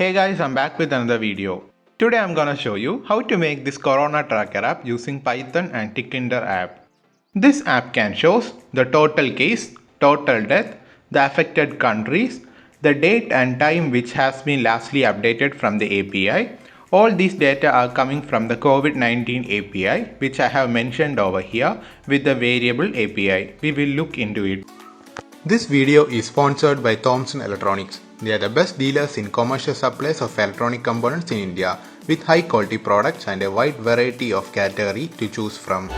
Hey guys, I'm back with another video. Today I'm gonna show you how to make this Corona Tracker app using Python and Tickender app. This app can show the total case, total death, the affected countries, the date and time which has been lastly updated from the API. All these data are coming from the COVID-19 API which I have mentioned over here with the variable API. We will look into it. This video is sponsored by Thomson Electronics. They are the best dealers in commercial supplies of electronic components in India with high quality products and a wide variety of category to choose from.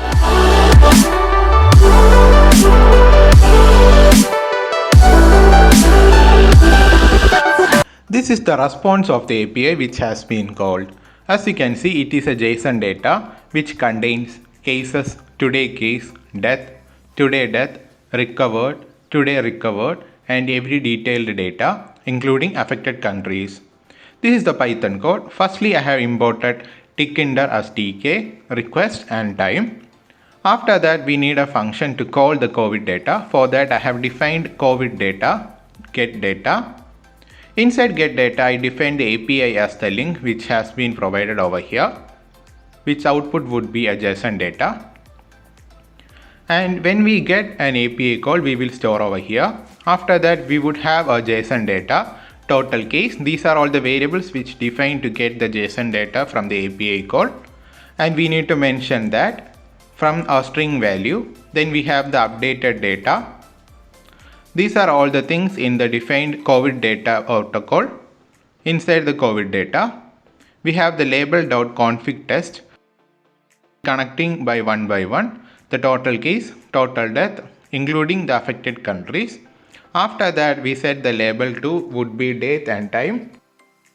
This is the response of the API which has been called. As you can see, it is a JSON data which contains cases, today case, death, today death, recovered, today recovered, and every detailed data including affected countries. This is the Python code. Firstly, I have imported Tickender as TK, request and time. After that, we need a function to call the COVID data. For that, I have defined COVID data, get data. Inside get data, I defined the API as the link which has been provided over here, which output would be a JSON data. And when we get an API call, we will store over here. After that, we would have a JSON data, total case. These are all the variables which define to get the JSON data from the API call. And we need to mention that from our string value, then we have the updated data. These are all the things in the defined COVID data protocol. Inside the COVID data, we have the label.config test connecting by one, the total case, total death, including the affected countries. After that, we set the label to would be date and time,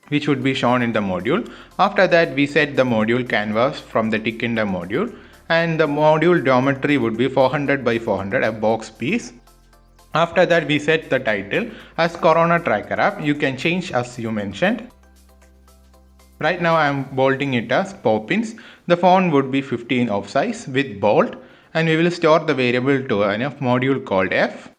which would be shown in the module. After that, we set the module canvas from the Tickender module, and the module geometry would be 400 by 400, a box piece. After that, we set the title as Corona Tracker app. You can change as you mentioned. Right now I am bolding it as Poppins. The font would be 15 of size with bold, and we will store the variable to a module called f.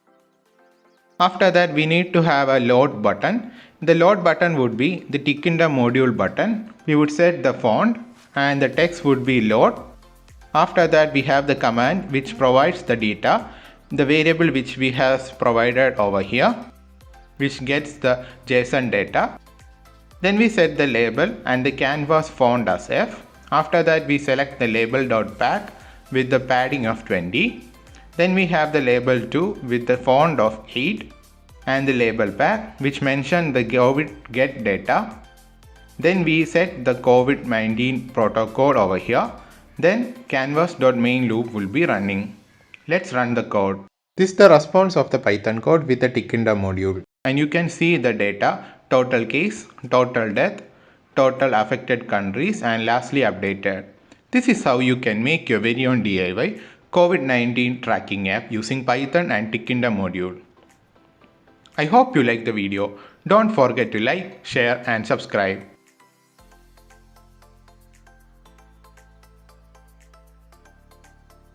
After that, we need to have a load button. The load button would be the Tickender module button. We would set the font and the text would be load. After that, we have the command which provides the data, the variable which we have provided over here, which gets the JSON data. Then we set the label and the canvas font as F. After that, we select the label.pack with the padding of 20. Then we have the label 2 with the font of 8 and the label pack which mention the COVID get data. Then we set the COVID-19 protocol over here. Then canvas.main loop will be running. Let's run the code. This is the response of the Python code with the Tickender module. And you can see the data, total case, total death, total affected countries, and lastly updated. This is how you can make your very own DIY COVID-19 tracking app using Python and Tickender module. I hope you liked the video. Don't forget to like, share and subscribe.